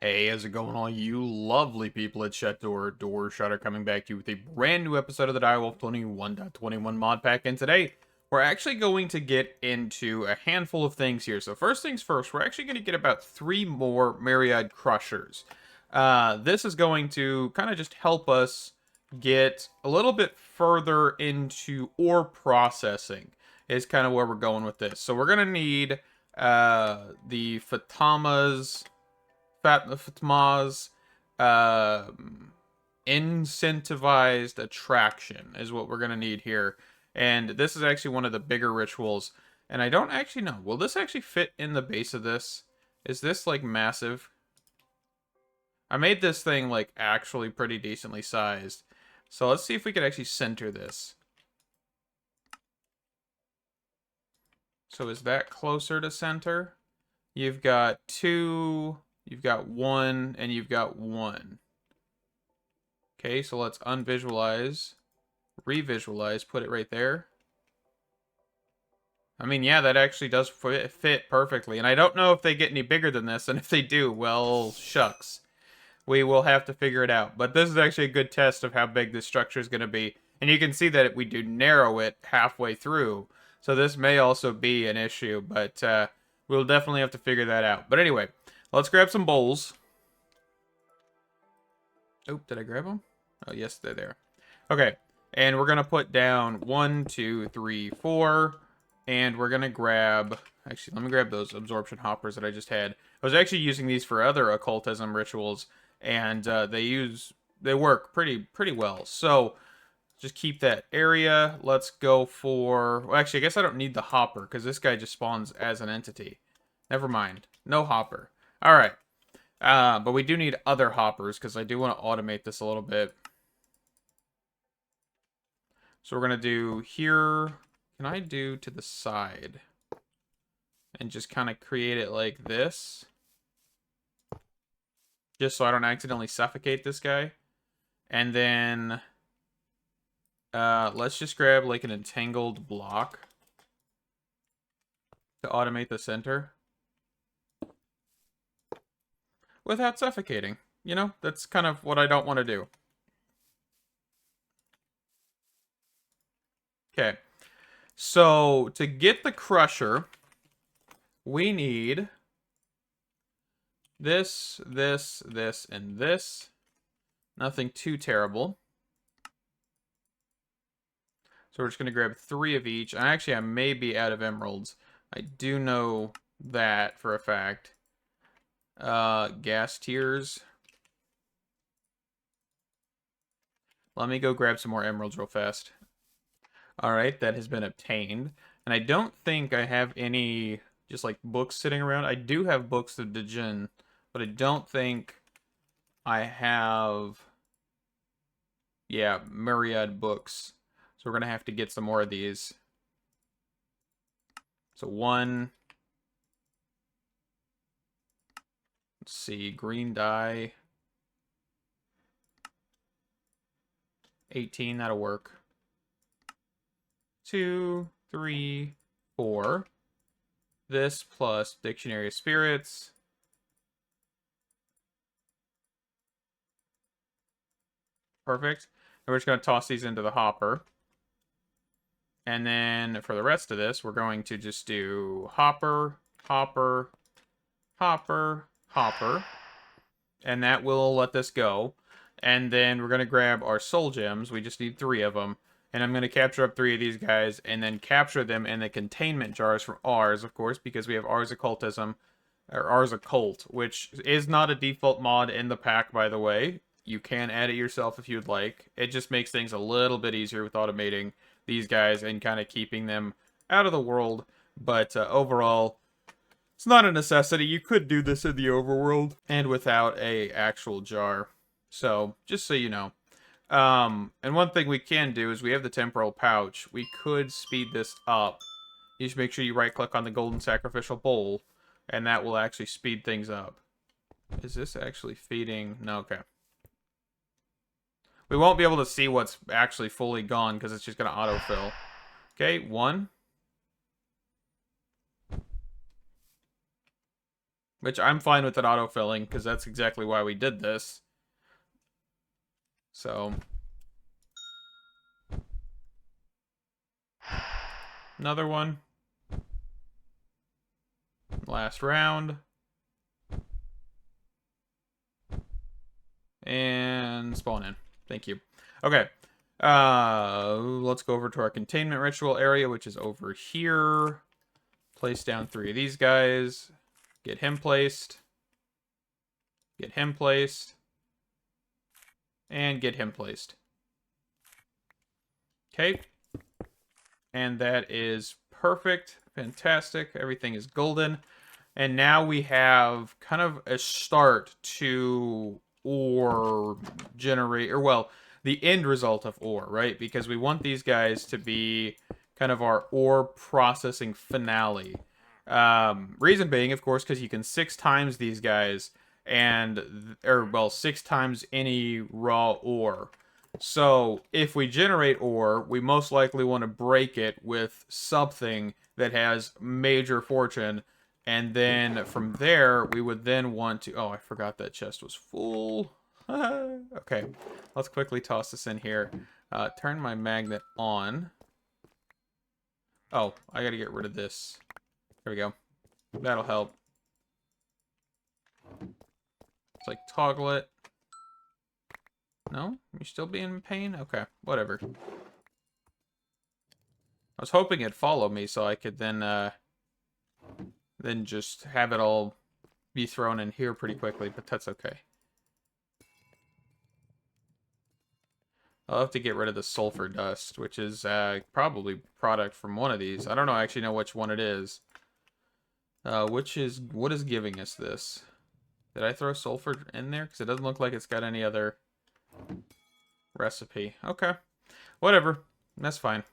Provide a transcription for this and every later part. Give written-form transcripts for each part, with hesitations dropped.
Hey, how's it going, all you lovely people at Door Shutter, coming back to you with a brand new episode of the Direwolf20 1.21 mod pack, and today we're actually going to get into a handful of things here. So first things first, we're actually going to get about 3 more Myriad Crushers. This is going to kind of just help us get a little bit further into ore processing, is kind of where we're going with this. So we're going to need the Fatma's incentivized attraction is what we're going to need here. And this is actually one of the bigger rituals. And I don't actually know. Will this actually fit in the base of this? Is this like massive? I made this thing like actually pretty decently sized. So let's see if we could actually center this. So is that closer to center? You've got 2... You've got 1, and you've got 1. Okay, so let's unvisualize, revisualize, put it right there. I mean, yeah, that actually does fit perfectly. And I don't know if they get any bigger than this, and if they do, well, shucks. We will have to figure it out. But this is actually a good test of how big this structure is going to be. And you can see that we do narrow it halfway through. So this may also be an issue, but we'll definitely have to figure that out. But anyway, let's grab some bowls. Oh, did I grab them? Oh, yes, they're there. Okay, and we're going to put down 1, 2, 3, 4. And we're going to grab... Actually, let me grab those absorption hoppers that I just had. I was actually using these for other occultism rituals, and they work pretty well. So just keep that area. Let's go for... Well, actually, I guess I don't need the hopper, because this guy just spawns as an entity. Never mind. No hopper. All right. But we do need other hoppers, because I do want to automate this a little bit. So we're going to do here... Can I do to the side? And just kind of create it like this. Just so I don't accidentally suffocate this guy. And then... let's just grab like an entangled block to automate the center without suffocating. You know, that's kind of what I don't want to do. Okay. So, to get the crusher, we need this, this, this, and this. Nothing too terrible. So we're just going to grab 3 of each. And actually, I may be out of emeralds. I do know that for a fact. Gas tiers. Let me go grab some more emeralds real fast. Alright, that has been obtained. And I don't think I have any just like books sitting around. I do have books of Djinn, but I don't think I have, yeah, myriad books. So we're going to have to get some more of these. So 1. Let's see, green dye. 18, that'll work. 2, 3, 4. This plus Dictionary of Spirits. Perfect. And we're just going to toss these into the hopper. And then for the rest of this, we're going to just do hopper, hopper, hopper, hopper. And that will let this go. And then we're going to grab our soul gems. We just need 3 of them. And I'm going to capture up 3 of these guys and then capture them in the containment jars from ours, of course, because we have Ars Occultism, or Ars Occult, which is not a default mod in the pack, by the way. You can add it yourself if you'd like. It just makes things a little bit easier with automating these guys and kind of keeping them out of the world. But overall, it's not a necessity. You could do this in the overworld and without a actual jar. So, just so you know. And one thing we can do is we have the temporal pouch. We could speed this up. You just make sure you right-click on the golden sacrificial bowl, and that will actually speed things up. Is this actually feeding? No, okay. We won't be able to see what's actually fully gone because it's just going to autofill. Okay, 1. which I'm fine with it autofilling because that's exactly why we did this. So another one. Last round. And spawn in. Thank you. Okay. Let's go over to our containment ritual area, which is over here. Place down 3 of these guys. Get him placed. Get him placed. And get him placed. Okay. And that is perfect. Fantastic. Everything is golden. And now we have kind of a start to ore generate, or well, the end result of ore, right? Because we want these guys to be kind of our ore processing finale. Reason being, of course, because you can 6 times these guys and, or well, 6 times any raw ore. So if we generate ore, we most likely want to break it with something that has major fortune. And then from there, we would then want to... Oh, I forgot that chest was full. Okay, let's quickly toss this in here. Turn my magnet on. Oh, I gotta get rid of this. There we go. That'll help. It's like toggle it. No? You're still being in pain? Okay, whatever. I was hoping it'd follow me so I could then just have it all be thrown in here pretty quickly, but that's okay. I'll have to get rid of the sulfur dust, which is probably product from one of these. I don't know, I actually know which one it is. What is giving us this? Did I throw sulfur in there? Because it doesn't look like it's got any other recipe. Okay. Whatever. That's fine.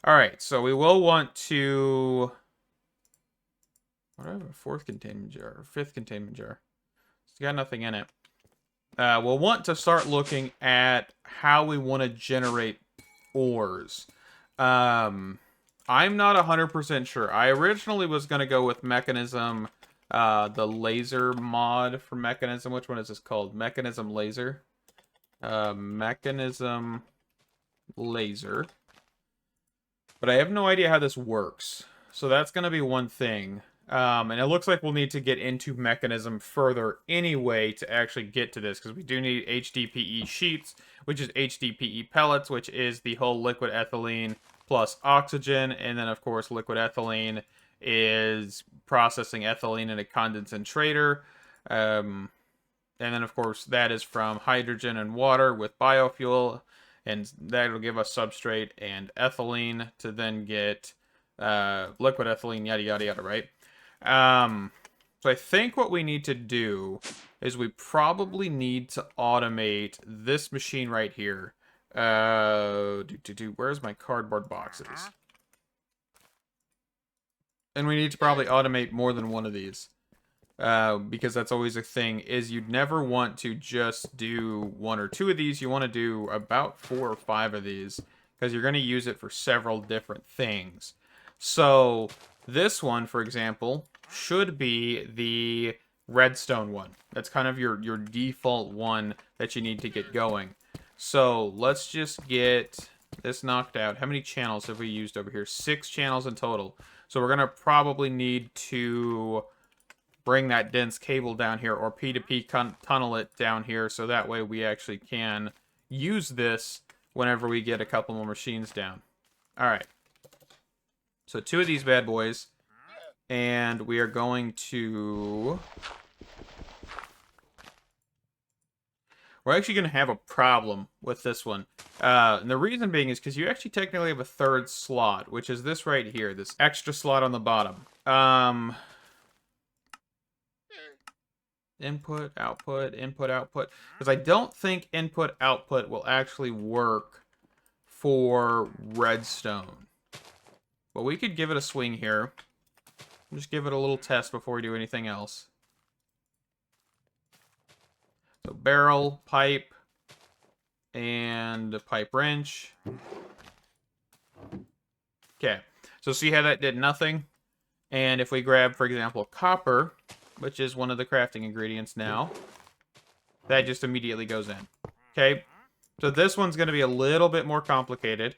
Alright, so we will want to... What do I have? A 4th containment jar, or 5th containment jar. It's got nothing in it. We'll want to start looking at how we want to generate ores. I'm not 100% sure. I originally was going to go with Mekanism, the laser mod for Mekanism. Which one is this called? Mekanism laser. Mekanism laser. But I have no idea how this works. So that's going to be one thing. And it looks like we'll need to get into Mekanism further anyway to actually get to this, because we do need HDPE sheets, which is HDPE pellets, which is the whole liquid ethylene plus oxygen, and then of course liquid ethylene is processing ethylene in a condensator. And then of course that is from hydrogen and water with biofuel, and that'll give us substrate and ethylene to then get liquid ethylene, yada yada yada, right? So I think what we need to do is we probably need to automate this machine right here. Where's my cardboard boxes? And we need to probably automate more than one of these. Because that's always a thing, is you'd never want to just do 1 or 2 of these. You want to do about 4 or 5 of these, because you're going to use it for several different things. So this one, for example, should be the redstone one. That's kind of your default one that you need to get going. So let's just get this knocked out. How many channels have we used over here? 6 channels in total. So we're going to probably need to bring that dense cable down here, or P2P tunnel it down here, so that way we actually can use this whenever we get a couple more machines down. Alright. So 2 of these bad boys. And we are going to... We're actually going to have a problem with this one. And the reason being is because you actually technically have a 3rd slot, which is this right here, this extra slot on the bottom. Input, output, input, output. Because I don't think input, output will actually work for redstone. But we could give it a swing here. Just give it a little test before we do anything else. So barrel, pipe, and a pipe wrench. Okay, so see how that did nothing? And if we grab, for example, copper, which is one of the crafting ingredients now. That just immediately goes in. Okay, so this one's going to be a little bit more complicated.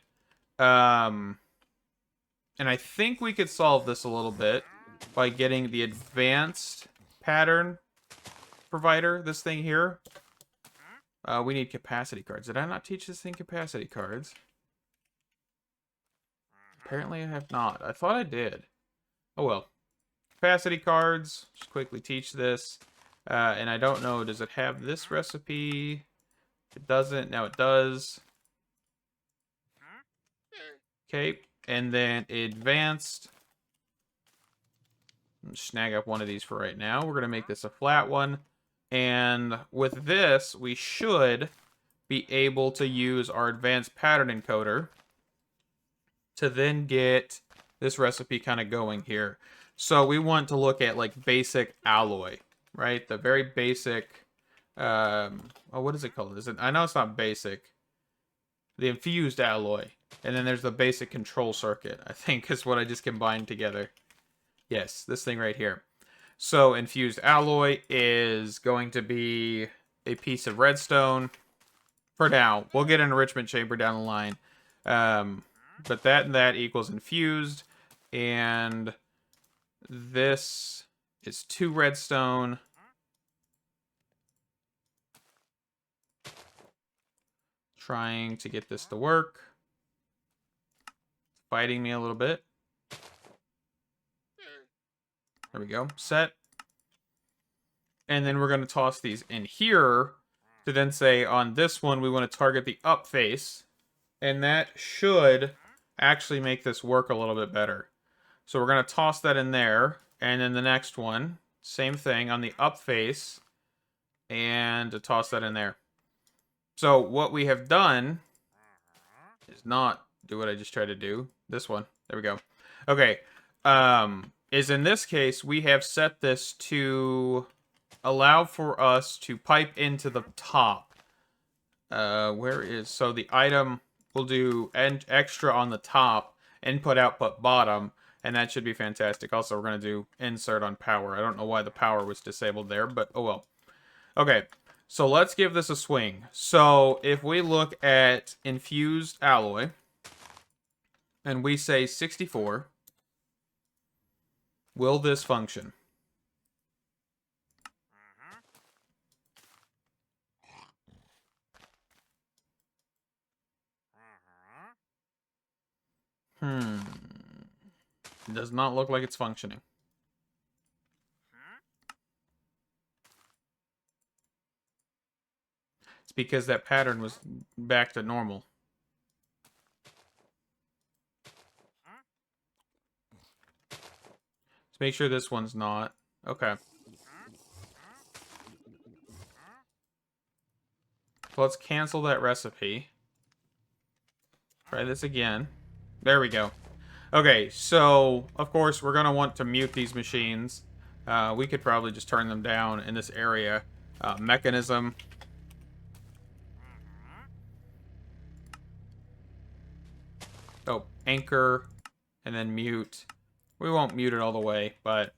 And I think we could solve this a little bit by getting the advanced pattern provider, this thing here. We need capacity cards. Did I not teach this thing capacity cards? Apparently I have not. I thought I did. Oh well. Capacity cards. Just quickly teach this. And I don't know, does it have this recipe? It doesn't. Now it does. Okay. And then advanced. Snag up one of these for right now. We're going to make this a flat one. And with this, we should be able to use our advanced pattern encoder to then get this recipe kind of going here. So we want to look at like basic alloy, right? The very basic, what is it called? I know it's not basic. The infused alloy. And then there's the basic control circuit, I think is what I just combined together. Yes, this thing right here. So infused alloy is going to be a piece of redstone. For now, we'll get an enrichment chamber down the line. But that and that equals infused. And this is 2 redstone. Trying to get this to work. Fighting me a little bit. There we go. Set. And then we're going to toss these in here to then say on this one we want to target the up face. And that should actually make this work a little bit better. So we're going to toss that in there. And then the next one, same thing on the up face. And to toss that in there. So what we have done is not do what I just tried to do. This one. There we go. Okay. Is in this case, we have set this to allow for us to pipe into the top. So the item will do extra on the top, input, output, bottom, and that should be fantastic. Also, we're going to do insert on power. I don't know why the power was disabled there, but oh well. Okay, so let's give this a swing. So if we look at infused alloy, and we say 64, will this function? It does not look like it's functioning. It's because that pattern was back to normal. Let's make sure this one's not. Okay. So let's cancel that recipe. Try this again. There we go. Okay, so, of course, we're going to want to mute these machines. We could probably just turn them down in this area. Mekanism. Oh, anchor. And then mute. We won't mute it all the way, but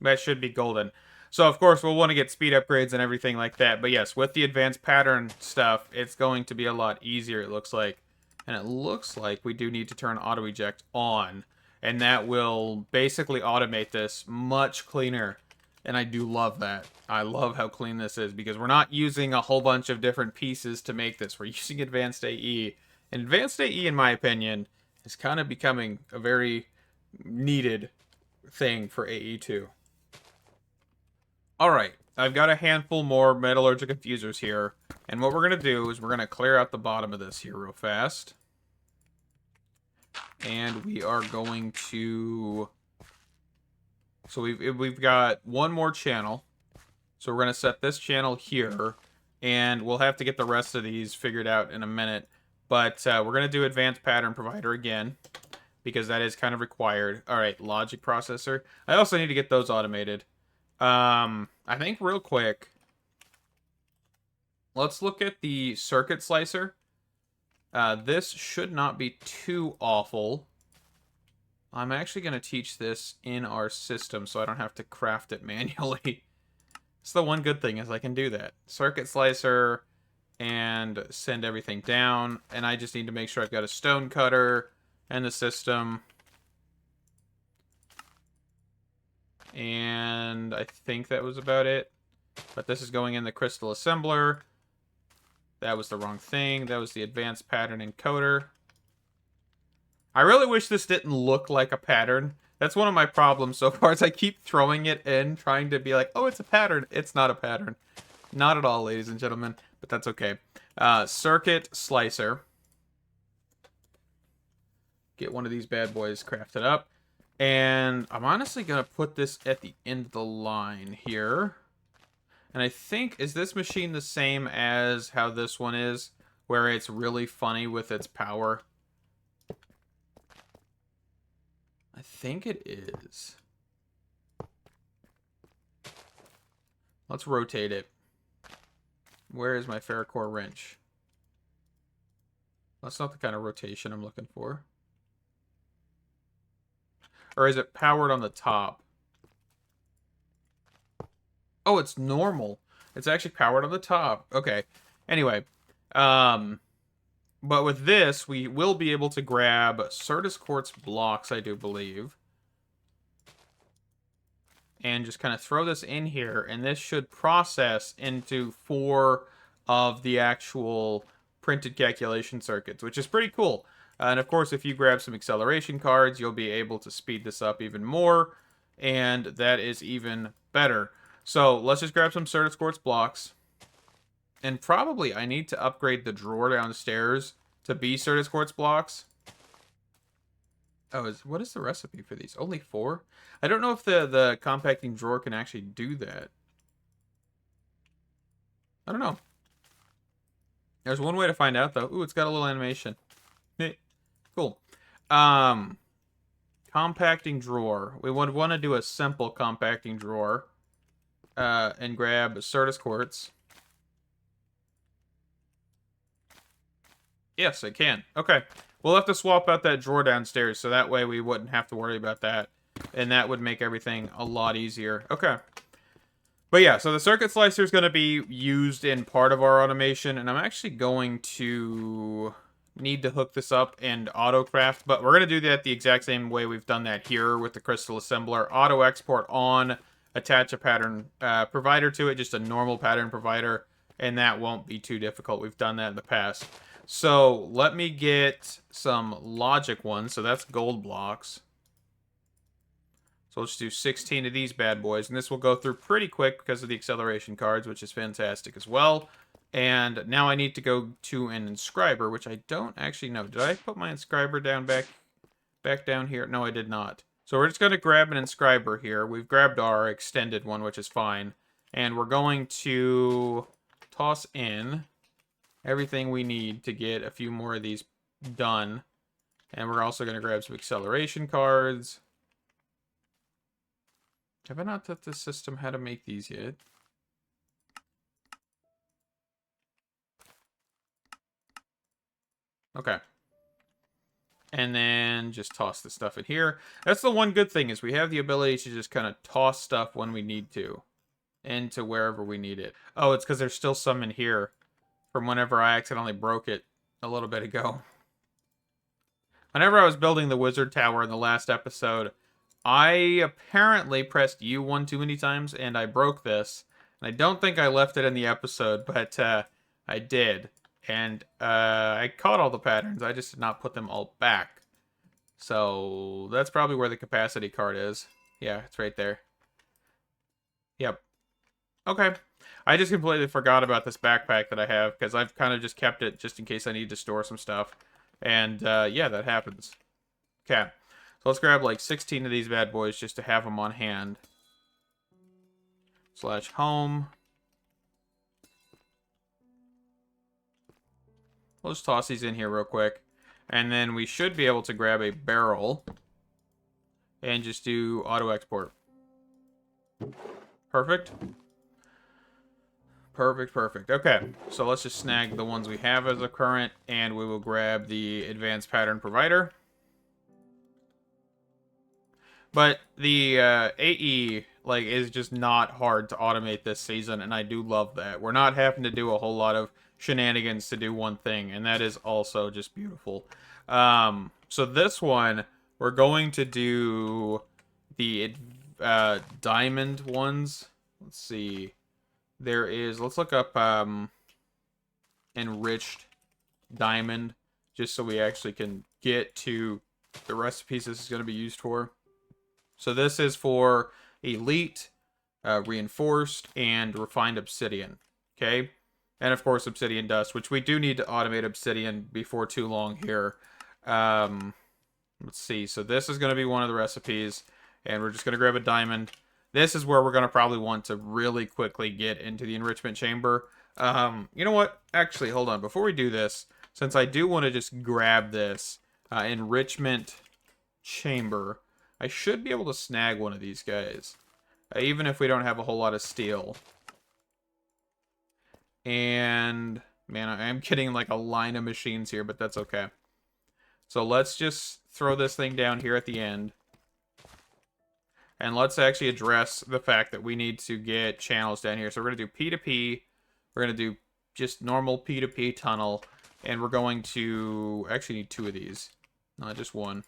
that should be golden. So, of course, we'll want to get speed upgrades and everything like that. But yes, with the advanced pattern stuff, it's going to be a lot easier, it looks like. And it looks like we do need to turn auto eject on. And that will basically automate this much cleaner. And I do love that. I love how clean this is because we're not using a whole bunch of different pieces to make this. We're using AdvancedAE. And AdvancedAE, in my opinion, is kind of becoming a very needed thing for AE2. Alright, I've got a handful more Metallurgic Infusers here. And what we're going to do is we're going to clear out the bottom of this here real fast. And we are going to... So we've got one more channel. So we're going to set this channel here. And we'll have to get the rest of these figured out in a minute. But we're going to do Advanced Pattern Provider again. Because that is kind of required. Alright, Logic Processor. I also need to get those automated. I think real quick... Let's look at the Circuit Slicer. This should not be too awful. I'm actually going to teach this in our system so I don't have to craft it manually. It's the one good thing is I can do that. Circuit slicer and send everything down. And I just need to make sure I've got a stone cutter and the system. And I think that was about it. But this is going in the crystal assembler. That was the wrong thing. That was the advanced pattern encoder. I really wish this didn't look like a pattern. That's one of my problems so far is I keep throwing it in, trying to be like, oh, it's a pattern. It's not a pattern. Not at all, ladies and gentlemen, but that's okay. Circuit slicer. Get one of these bad boys crafted up. And I'm honestly going to put this at the end of the line here. And I think, is this machine the same as how this one is? Where it's really funny with its power? I think it is. Let's rotate it. Where is my ferrocore wrench? That's not the kind of rotation I'm looking for. Or is it powered on the top? Oh, it's normal. It's actually powered on the top. Okay. Anyway. But with this, we will be able to grab Certus quartz blocks, I do believe. And just kind of throw this in here. And this should process into 4 of the actual printed calculation circuits, which is pretty cool. And of course, if you grab some acceleration cards, you'll be able to speed this up even more. And that is even better. So let's just grab some Certus quartz blocks. And probably I need to upgrade the drawer downstairs to be Certus quartz blocks. Oh, what is the recipe for these? Only 4? I don't know if the compacting drawer can actually do that. I don't know. There's one way to find out, though. Ooh, it's got a little animation. Cool. Compacting drawer. We would want to do a simple compacting drawer. And grab Certus quartz. Yes, I can. Okay. We'll have to swap out that drawer downstairs, so that way we wouldn't have to worry about that. And that would make everything a lot easier. Okay. But yeah, so the circuit slicer is going to be used in part of our automation, and I'm actually going to need to hook this up and auto-craft, but we're going to do that the exact same way we've done that here with the crystal assembler. Auto-export on, attach a pattern provider to it, just a normal pattern provider, and that won't be too difficult. We've done that in the past. So let me get some logic ones. So that's gold blocks. So let's do 16 of these bad boys. And this will go through pretty quick because of the acceleration cards, which is fantastic as well. And now I need to go to an inscriber, which I don't actually know. Did I put my inscriber down back down here? No, I did not. So we're just going to grab an inscriber here. We've grabbed our extended one, which is fine. And we're going to toss in everything we need to get a few more of these done. And we're also going to grab some acceleration cards. Have I not taught the system how to make these yet? Okay. And then just toss the stuff in here. That's the one good thing is we have the ability to just kind of toss stuff when we need to. Into wherever we need it. Oh, it's because there's still some in here. From whenever I accidentally broke it a little bit ago. Whenever I was building the wizard tower in the last episode, I apparently pressed U one too many times and I broke this. And I don't think I left it in the episode, but I did. And I caught all the patterns. I just did not put them all back. So that's probably where the capacity card is. Yeah, it's right there. Yep. Okay. I just completely forgot about this backpack that I have, because I've kind of just kept it just in case I need to store some stuff. And, yeah, that happens. Okay. So let's grab, like, 16 of these bad boys just to have them on hand. / home. We'll just toss these in here real quick. And then we should be able to grab a barrel and just do auto-export. Perfect. Perfect. Okay, so let's just snag the ones we have as a current, and we will grab the advanced pattern provider. But the AE like is just not hard to automate this season, and I do love that. We're not having to do a whole lot of shenanigans to do one thing, and that is also just beautiful. So this one, we're going to do the diamond ones. Let's see. There is, let's look up enriched diamond, just so we actually can get to the recipes this is going to be used for. So this is for elite, reinforced, and refined obsidian. Okay? And of course obsidian dust, which we do need to automate obsidian before too long here. Let's see. So this is going to be one of the recipes, and we're just going to grab a diamond. This is where we're going to probably want to really quickly get into the enrichment chamber. You know what? Actually, hold on. Before we do this, since I do want to just grab this enrichment chamber, I should be able to snag one of these guys, even if we don't have a whole lot of steel. And, man, I am getting like a line of machines here, but that's okay. So let's just throw this thing down here at the end. And let's actually address the fact that we need to get channels down here. So we're going to do P2P. We're going to do just normal P2P tunnel. And we're going to actually need two of these, not just one.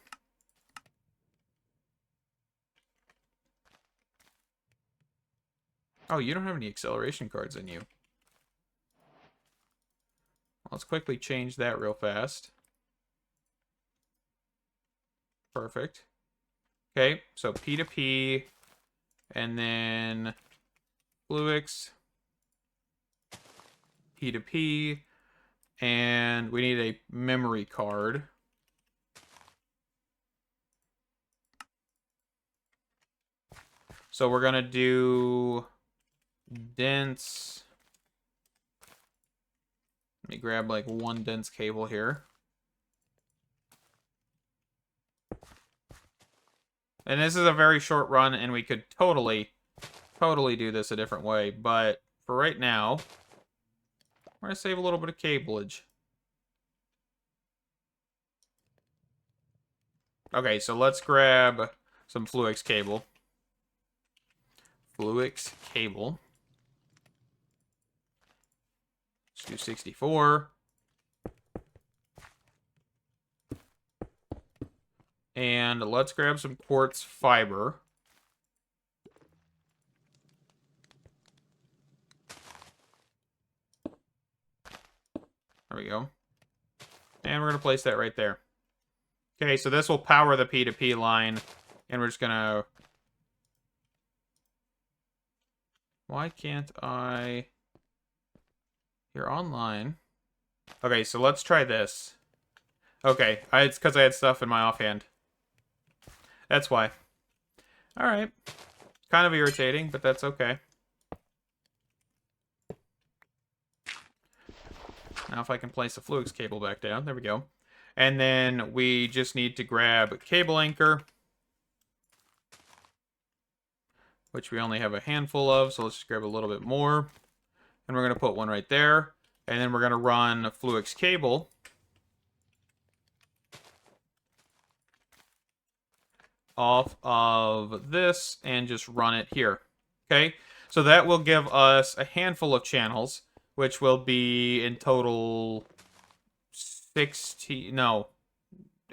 Oh, you don't have any acceleration cards in you. Let's quickly change that real fast. Perfect. Okay, so P2P, and then Fluix, P2P, and we need a memory card. So we're going to do dense. Let me grab like one dense cable here. And this is a very short run, and we could totally do this a different way. But for right now, we're going to save a little bit of cableage. Okay, so let's grab some Fluix cable. Fluix cable. Let's do 64. And let's grab some quartz fiber. There we go. And we're going to place that right there. Okay, so this will power the P2P line. And we're just going to... Why can't I... You're online. Okay, so let's try this. Okay, it's because I had stuff in my offhand. That's why. Alright. Kind of irritating, but that's okay. Now if I can place the Fluix cable back down. There we go. And then we just need to grab cable anchor, which we only have a handful of, so let's just grab a little bit more. And we're going to put one right there. And then we're going to run a Fluix cable off of this and just run it here. Okay, so that will give us a handful of channels, which will be in total 16, no,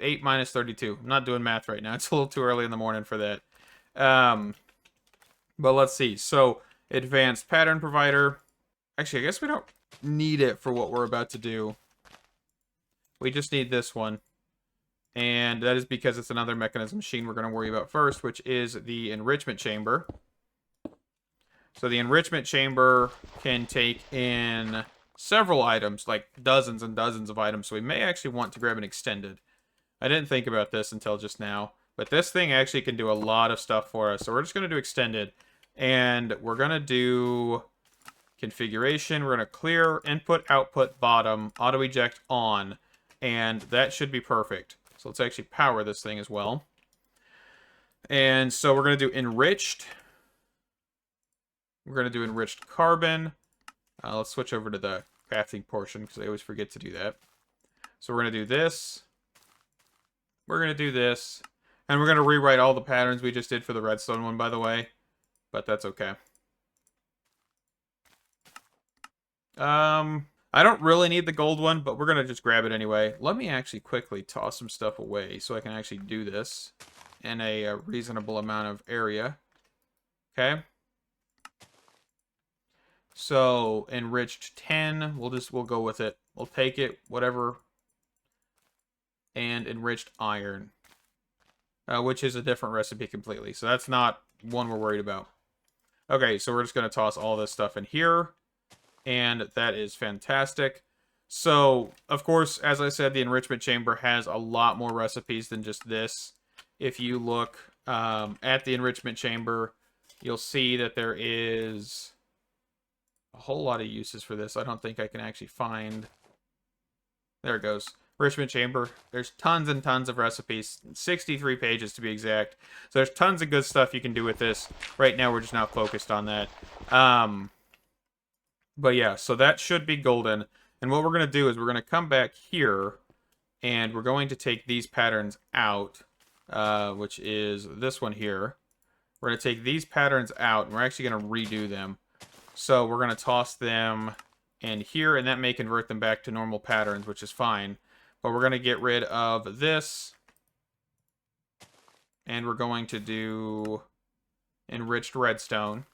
8 minus 32. I'm not doing math right now. It's a little too early in the morning for that. But let's see. So advanced pattern provider. Actually, I guess we don't need it for what we're about to do. We just need this one. And that is because it's another mechanism machine we're going to worry about first, which is the enrichment chamber. So the enrichment chamber can take in several items, like dozens and dozens of items. So we may actually want to grab an extended. I didn't think about this until just now. But this thing actually can do a lot of stuff for us. So we're just going to do extended. And we're going to do configuration. We're going to clear input, output, bottom, auto eject on. And that should be perfect. So let's actually power this thing as well. And so we're going to do enriched. We're going to do enriched carbon. Let's switch over to the crafting portion because I always forget to do that. So we're going to do this. We're going to do this. And we're going to rewrite all the patterns we just did for the redstone one, by the way. But that's okay. I don't really need the gold one, but we're going to just grab it anyway. Let me actually quickly toss some stuff away so I can actually do this in a reasonable amount of area. Okay. So, enriched 10, we'll go with it. We'll take it, whatever. And enriched iron, which is a different recipe completely. So that's not one we're worried about. Okay, so we're just going to toss all this stuff in here. And that is fantastic. So, of course, as I said, the enrichment chamber has a lot more recipes than just this. If you look at the enrichment chamber, you'll see that there is a whole lot of uses for this. I don't think I can actually find... There it goes. Enrichment chamber. There's tons and tons of recipes. 63 pages to be exact. So there's tons of good stuff you can do with this. Right now, we're just not focused on that. But yeah, so that should be golden. And what we're going to do is we're going to come back here, and we're going to take these patterns out, which is this one here. We're going to take these patterns out, and we're actually going to redo them. So we're going to toss them in here, and that may convert them back to normal patterns, which is fine. But we're going to get rid of this, and we're going to do enriched redstone.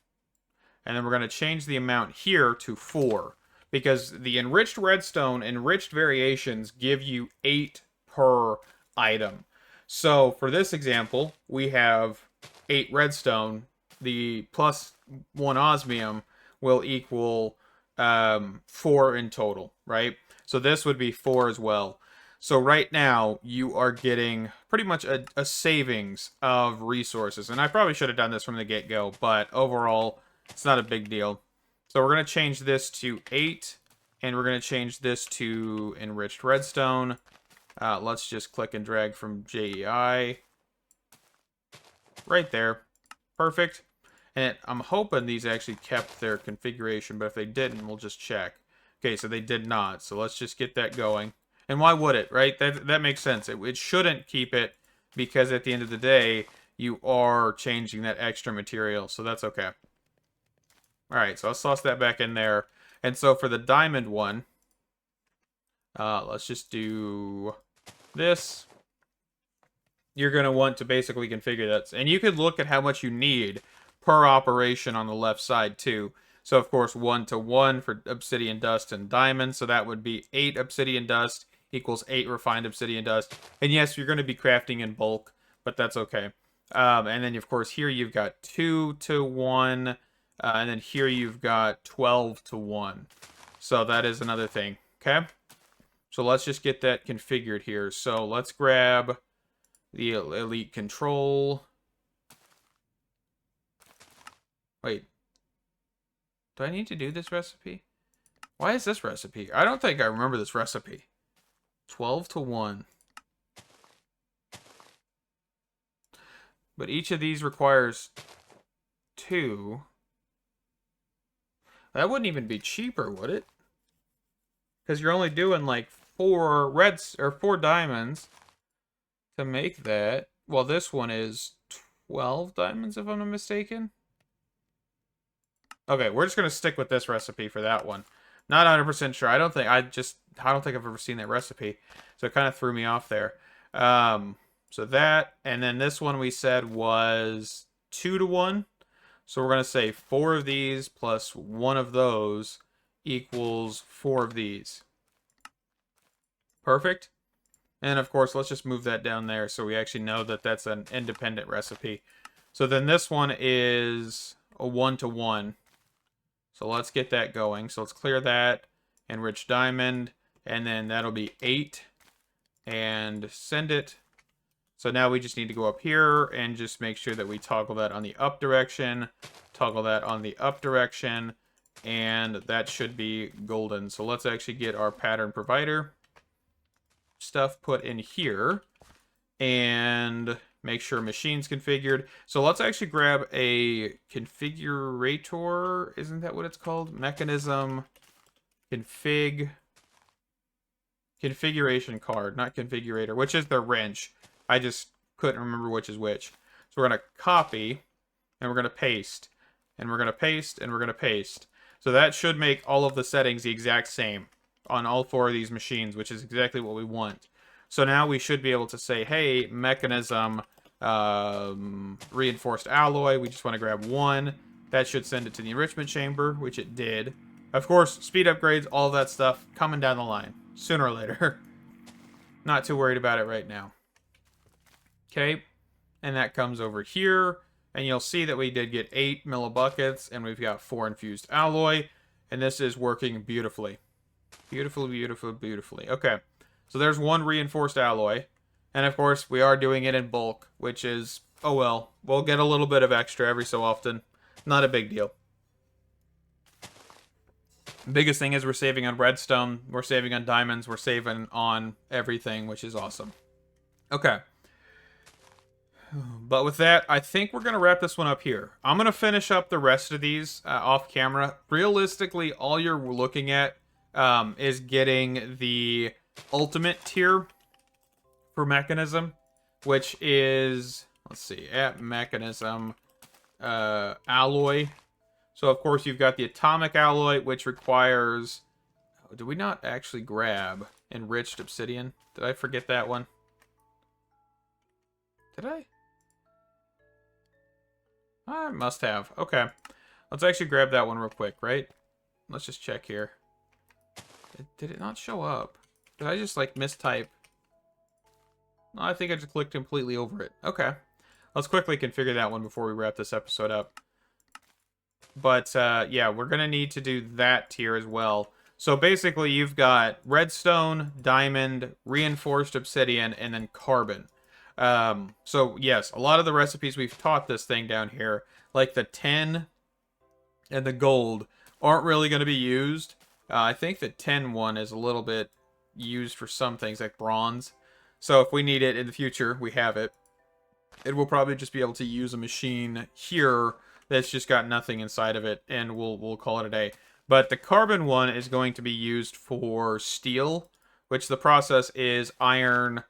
And then we're going to change the amount here to 4. Because the enriched redstone, enriched variations give you 8 per item. So for this example, we have 8 redstone. The plus 1 osmium will equal 4 in total, right? So this would be 4 as well. So right now, you are getting pretty much a savings of resources. And I probably should have done this from the get-go, but overall... it's not a big deal. So we're going to change this to 8, and we're going to change this to enriched redstone. Let's just click and drag from JEI. Right there. Perfect. And I'm hoping these actually kept their configuration, but if they didn't, we'll just check. Okay, so they did not. So let's just get that going. And why would it, right? That makes sense. It shouldn't keep it, because at the end of the day, you are changing that extra material, so that's okay. Alright, so let's toss that back in there. And so for the diamond one, let's just do this. You're going to want to basically configure that. And you could look at how much you need per operation on the left side too. So of course 1 to 1 for obsidian dust and diamond. So that would be 8 obsidian dust equals 8 refined obsidian dust. And yes, you're going to be crafting in bulk, but that's okay. And then of course here you've got 2 to 1. And then here you've got 12 to 1. So that is another thing. Okay? So let's just get that configured here. So let's grab the elite control. Wait. Do I need to do this recipe? Why is this recipe? I don't think I remember this recipe. 12 to 1. But each of these requires 2. That wouldn't even be cheaper, would it? Because you're only doing like 4 reds or 4 diamonds to make that. Well, this one is 12 diamonds, if I'm not mistaken. Okay, we're just gonna stick with this recipe for that one. Not 100% sure. I don't think I've ever seen that recipe, so it kind of threw me off there. So that, and then this one we said was 2 to 1. So we're going to say 4 of these plus 1 of those equals 4 of these. Perfect. And of course, let's just move that down there so we actually know that that's an independent recipe. So then this one is a 1 to 1. So let's get that going. So let's clear that, enrich diamond, and then that'll be 8. And send it. So now we just need to go up here and just make sure that we toggle that on the up direction, toggle that on the up direction, and that should be golden. So let's actually get our pattern provider stuff put in here and make sure machine's configured. So let's actually grab a configurator. Isn't that what it's called? Mekanism configuration card, not configurator, which is the wrench. I just couldn't remember which is which. So we're going to copy, and we're going to paste, and we're going to paste, and we're going to paste. So that should make all of the settings the exact same on all 4 of these machines, which is exactly what we want. So now we should be able to say, hey, Mechanism, reinforced alloy. We just want to grab 1. That should send it to the enrichment chamber, which it did. Of course, speed upgrades, all that stuff coming down the line, sooner or later. Not too worried about it right now. Okay, and that comes over here, and you'll see that we did get 8 millibuckets, and we've got 4 infused alloy, and this is working beautifully. Beautifully. Okay, so there's 1 reinforced alloy, and of course, we are doing it in bulk, which is, oh well, we'll get a little bit of extra every so often. Not a big deal. Biggest thing is we're saving on redstone, we're saving on diamonds, we're saving on everything, which is awesome. Okay. But with that, I think we're going to wrap this one up here. I'm going to finish up the rest of these off camera. Realistically, all you're looking at is getting the ultimate tier for Mechanism, which is, let's see, at Mechanism alloy. So, of course, you've got the atomic alloy, which requires... Oh, did we not actually grab enriched obsidian? Did I forget that one? Did I? I must have. Okay. Let's actually grab that one real quick, right? Let's just check here. Did it not show up? Did I just, like, mistype? No, I think I just clicked completely over it. Okay. Let's quickly configure that one before we wrap this episode up. But, yeah, we're going to need to do that tier as well. So, basically, you've got redstone, diamond, reinforced obsidian, and then carbon. So, yes, a lot of the recipes we've taught this thing down here, like the tin and the gold, aren't really going to be used. I think the tin one is a little bit used for some things, like bronze. So, if we need it in the future, we have it. It will probably just be able to use a machine here that's just got nothing inside of it, and we'll call it a day. But the carbon one is going to be used for steel, which the process is iron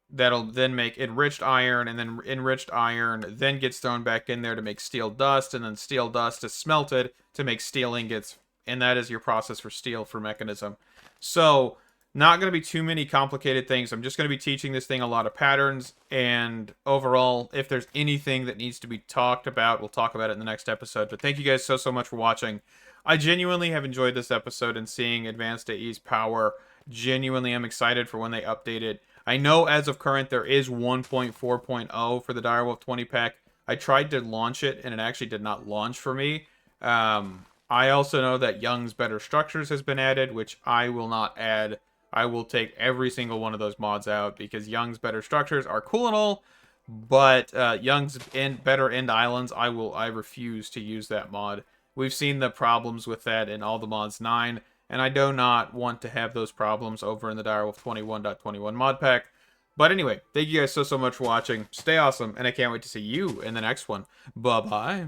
that'll then make enriched iron, and then enriched iron then gets thrown back in there to make steel dust, and then steel dust is smelted to make steel ingots, and that is your process for steel for Mechanism. So, not going to be too many complicated things. I'm just going to be teaching this thing a lot of patterns, and overall, if there's anything that needs to be talked about, we'll talk about it in the next episode. But thank you guys so much for watching. I genuinely have enjoyed this episode and seeing AdvancedAE's power. Genuinely, I'm excited for when they update it. I know as of current, there is 1.4.0 for the Direwolf20 pack. I tried to launch it, and it actually did not launch for me. I also know that Young's Better Structures has been added, which I will not add. I will take every single one of those mods out because Young's Better Structures are cool and all, but Young's Better End Islands, I refuse to use that mod. We've seen the problems with that in all the mods 9, and I do not want to have those problems over in the Direwolf20 1.21 mod pack. But anyway, thank you guys so much for watching. Stay awesome, and I can't wait to see you in the next one. Bye-bye.